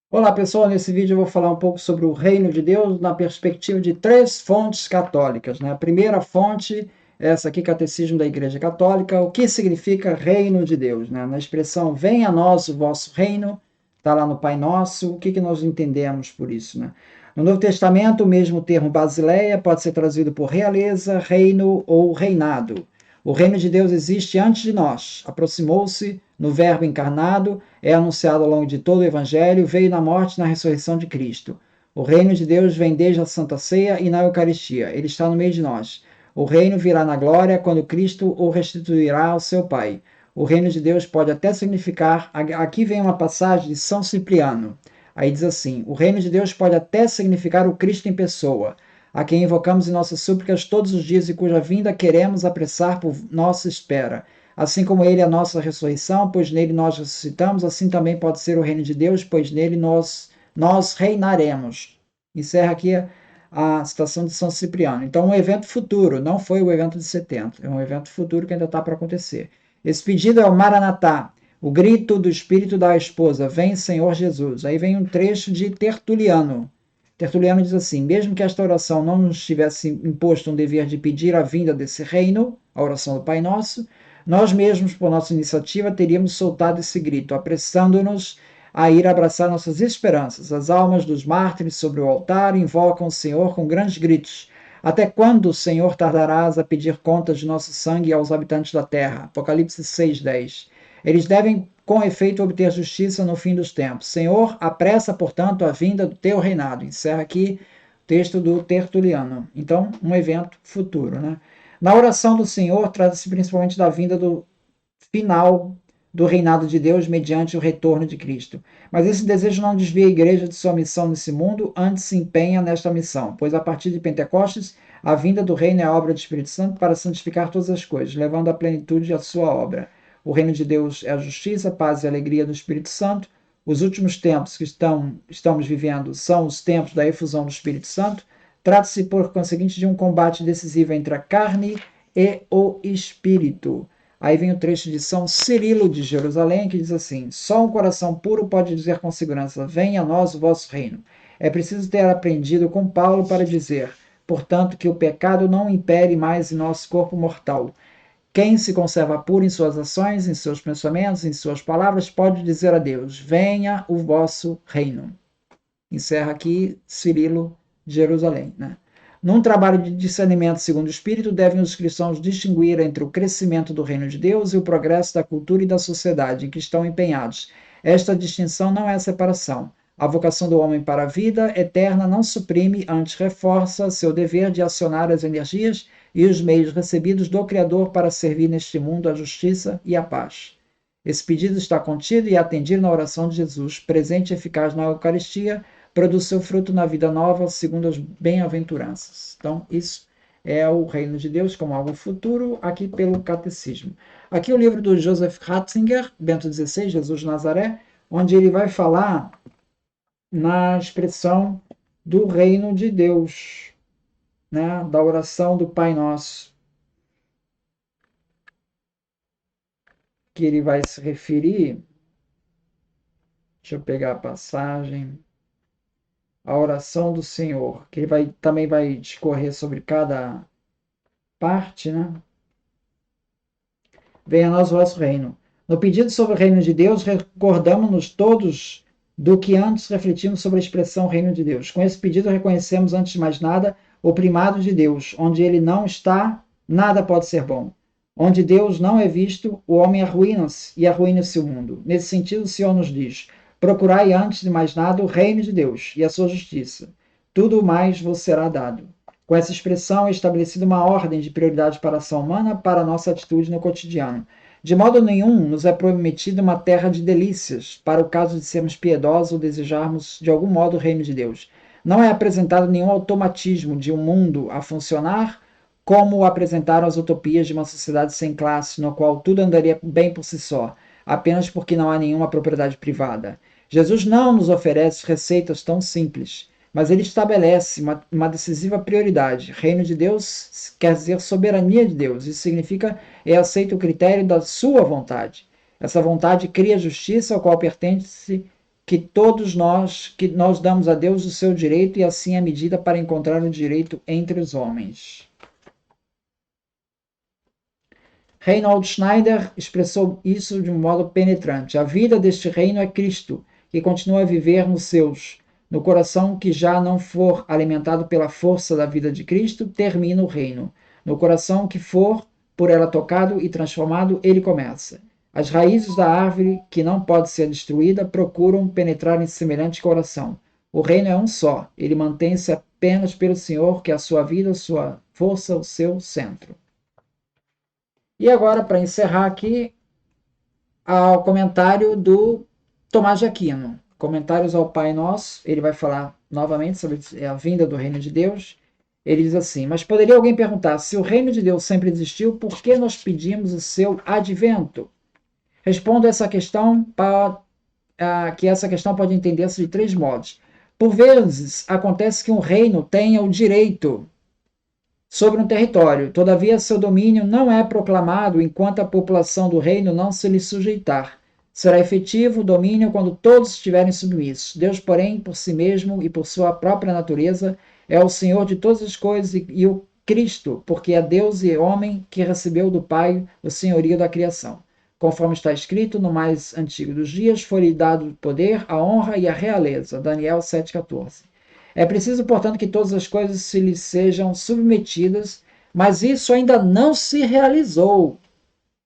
Olá pessoal, nesse vídeo eu vou falar um pouco sobre o reino de Deus na perspectiva de três fontes católicas, né? A primeira fonte, essa aqui, Catecismo da Igreja Católica, o que significa reino de Deus, né? Na expressão venha a nós o vosso reino, está lá no Pai Nosso, o que nós entendemos por isso, né? No Novo Testamento, o mesmo termo basileia pode ser traduzido por realeza, reino ou reinado. O reino de Deus existe antes de nós, aproximou-se no Verbo encarnado, é anunciado ao longo de todo o Evangelho, veio na morte e na ressurreição de Cristo. O reino de Deus vem desde a Santa Ceia e na Eucaristia. Ele está no meio de nós. O reino virá na glória quando Cristo o restituirá ao seu Pai. O reino de Deus pode até significar. Aqui vem uma passagem de São Cipriano. Aí diz assim: o reino de Deus pode até significar o Cristo em pessoa, a quem invocamos em nossas súplicas todos os dias e cuja vinda queremos apressar por nossa espera. Assim como ele é a nossa ressurreição, pois nele nós ressuscitamos, assim também pode ser o reino de Deus, pois nele nós reinaremos. Encerra aqui a citação de São Cipriano. Então, um evento futuro, não foi o evento de 70, é um evento futuro que ainda está para acontecer. Esse pedido é o Maranatá, o grito do espírito da esposa, vem Senhor Jesus. Aí vem um trecho de Tertuliano. Tertuliano diz assim: mesmo que esta oração não nos tivesse imposto um dever de pedir a vinda desse reino, a oração do Pai Nosso, nós mesmos, por nossa iniciativa, teríamos soltado esse grito, apressando-nos a ir abraçar nossas esperanças. As almas dos mártires sobre o altar invocam o Senhor com grandes gritos. Até quando, Senhor, tardarás a pedir contas de nosso sangue aos habitantes da terra? Apocalipse 6:10. Eles devem, com efeito, obter justiça no fim dos tempos. Senhor, apressa, portanto, a vinda do teu reinado. Encerra aqui o texto do Tertuliano. Então, um evento futuro, né? Na oração do Senhor, trata-se principalmente da vinda do final do reinado de Deus mediante o retorno de Cristo. Mas esse desejo não desvia a igreja de sua missão nesse mundo, antes se empenha nesta missão, pois a partir de Pentecostes, a vinda do reino é a obra do Espírito Santo para santificar todas as coisas, levando à plenitude a sua obra. O reino de Deus é a justiça, a paz e a alegria do Espírito Santo. Os últimos tempos que estamos vivendo são os tempos da efusão do Espírito Santo. Trata-se, por conseguinte, de um combate decisivo entre a carne e o espírito. Aí vem o trecho de São Cirilo de Jerusalém, que diz assim: só um coração puro pode dizer com segurança: venha a nós o vosso reino. É preciso ter aprendido com Paulo para dizer, portanto, que o pecado não impere mais em nosso corpo mortal. Quem se conserva puro em suas ações, em seus pensamentos, em suas palavras, pode dizer a Deus: venha o vosso reino. Encerra aqui Cirilo de Jerusalém, né? Num trabalho de discernimento segundo o Espírito, devem os cristãos distinguir entre o crescimento do reino de Deus e o progresso da cultura e da sociedade em que estão empenhados. Esta distinção não é separação. A vocação do homem para a vida eterna não suprime, antes reforça seu dever de acionar as energias e os meios recebidos do Criador para servir neste mundo a justiça e a paz. Esse pedido está contido e atendido na oração de Jesus, presente e eficaz na Eucaristia, produz seu fruto na vida nova, segundo as bem-aventuranças. Então, isso é o reino de Deus como algo futuro, aqui pelo Catecismo. Aqui o livro do Joseph Ratzinger, Bento XVI, Jesus de Nazaré, onde ele vai falar na expressão do reino de Deus, né, da oração do Pai Nosso, que ele vai se referir. Deixa eu pegar a passagem. A oração do Senhor, que ele também vai discorrer sobre cada parte, né? Venha a nós o vosso reino. No pedido sobre o reino de Deus, recordamos-nos todos do que antes refletimos sobre a expressão reino de Deus. Com esse pedido, reconhecemos, antes de mais nada, o primado de Deus. Onde ele não está, nada pode ser bom. Onde Deus não é visto, o homem arruína-se e arruína-se o mundo. Nesse sentido, o Senhor nos diz: procurai antes de mais nada o reino de Deus e a sua justiça. Tudo mais vos será dado. Com essa expressão é estabelecida uma ordem de prioridade para a ação humana, para a nossa atitude no cotidiano. De modo nenhum nos é prometida uma terra de delícias, para o caso de sermos piedosos ou desejarmos de algum modo o reino de Deus. Não é apresentado nenhum automatismo de um mundo a funcionar, como apresentaram as utopias de uma sociedade sem classe, no qual tudo andaria bem por si só, apenas porque não há nenhuma propriedade privada. Jesus não nos oferece receitas tão simples, mas ele estabelece uma decisiva prioridade. Reino de Deus quer dizer soberania de Deus. Isso significa aceita o critério da sua vontade. Essa vontade cria justiça, ao qual pertence que nós damos a Deus o seu direito e assim a medida para encontrar o direito entre os homens. Reinhold Schneider expressou isso de um modo penetrante. A vida deste reino é Cristo, que continua a viver nos seus. No coração que já não for alimentado pela força da vida de Cristo, termina o reino. No coração que for por ela tocado e transformado, ele começa. As raízes da árvore, que não pode ser destruída, procuram penetrar em semelhante coração. O reino é um só. Ele mantém-se apenas pelo Senhor, que é a sua vida, a sua força, o seu centro. E agora, para encerrar aqui, ao comentário do Tomás de Aquino. Comentários ao Pai Nosso, ele vai falar novamente sobre a vinda do reino de Deus. Ele diz assim: mas poderia alguém perguntar, se o reino de Deus sempre existiu, por que nós pedimos o seu advento? Respondo essa questão que essa questão pode entender-se de três modos. Por vezes, acontece que um reino tenha o direito sobre um território, todavia seu domínio não é proclamado enquanto a população do reino não se lhe sujeitar. Será efetivo o domínio quando todos estiverem submissos. Deus, porém, por si mesmo e por sua própria natureza, é o Senhor de todas as coisas e o Cristo, porque é Deus e homem que recebeu do Pai o senhorio da criação. Conforme está escrito, no mais antigo dos dias, foi-lhe dado o poder, a honra e a realeza. Daniel 7,14. É preciso, portanto, que todas as coisas se lhe sejam submetidas, mas isso ainda não se realizou,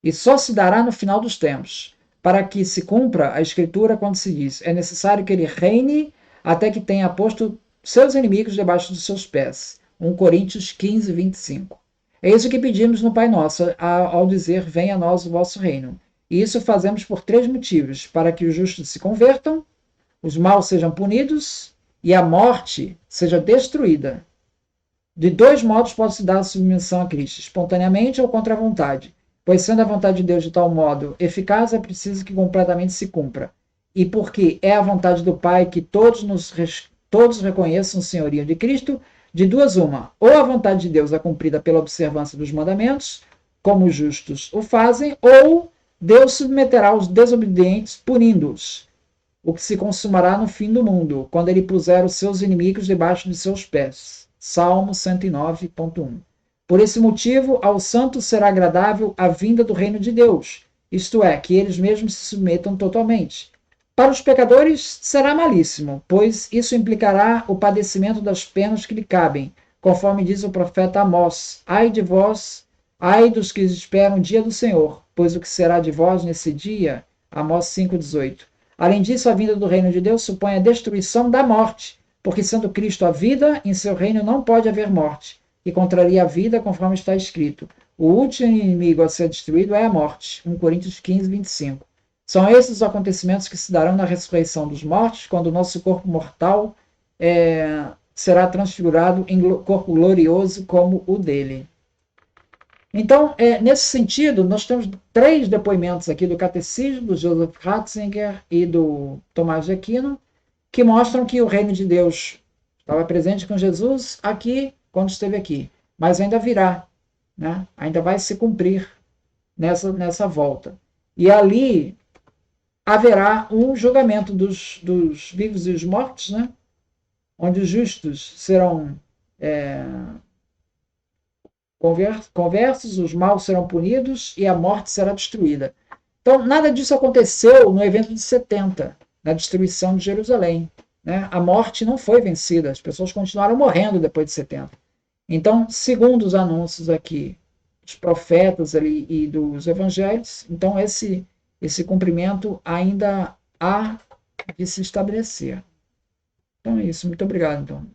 e só se dará no final dos tempos, para que se cumpra a Escritura quando se diz: é necessário que ele reine até que tenha posto seus inimigos debaixo dos seus pés. 1 Coríntios 15, 25. É isso que pedimos no Pai Nosso, ao dizer: venha a nós o vosso reino. E isso fazemos por três motivos: para que os justos se convertam, os maus sejam punidos e a morte seja destruída. De dois modos pode-se dar a submissão a Cristo: espontaneamente ou contra a vontade. Pois sendo a vontade de Deus de tal modo eficaz, é preciso que completamente se cumpra. E porque é a vontade do Pai que todos reconheçam o senhorio de Cristo, de duas uma: ou a vontade de Deus é cumprida pela observância dos mandamentos, como os justos o fazem, ou Deus submeterá os desobedientes, punindo-os, o que se consumará no fim do mundo, quando ele puser os seus inimigos debaixo de seus pés. Salmo 109.1. Por esse motivo, aos santos será agradável a vinda do reino de Deus, isto é, que eles mesmos se submetam totalmente. Para os pecadores será malíssimo, pois isso implicará o padecimento das penas que lhe cabem, conforme diz o profeta Amós: ai de vós, ai dos que esperam o dia do Senhor, pois o que será de vós nesse dia? Amós 5,18. Além disso, a vinda do reino de Deus supõe a destruição da morte, porque sendo Cristo a vida, em seu reino não pode haver morte, e contraria a vida, conforme está escrito: o último inimigo a ser destruído é a morte. 1 Coríntios 15, 25. São esses os acontecimentos que se darão na ressurreição dos mortos, quando o nosso corpo mortal será transfigurado em corpo glorioso como o dele. Então, nesse sentido, nós temos três depoimentos aqui do Catecismo, do Joseph Ratzinger e do Tomás de Aquino, que mostram que o reino de Deus estava presente com Jesus aqui, quando esteve aqui, mas ainda virá, né? Ainda vai se cumprir nessa volta. E ali haverá um julgamento dos vivos e dos mortos, né? Onde os justos serão conversos, os maus serão punidos e a morte será destruída. Então, nada disso aconteceu no evento de 70, na destruição de Jerusalém, né? A morte não foi vencida, as pessoas continuaram morrendo depois de 70. Então, segundo os anúncios aqui dos profetas ali e dos evangelhos, então esse cumprimento ainda há de se estabelecer. Então é isso. Muito obrigado, então.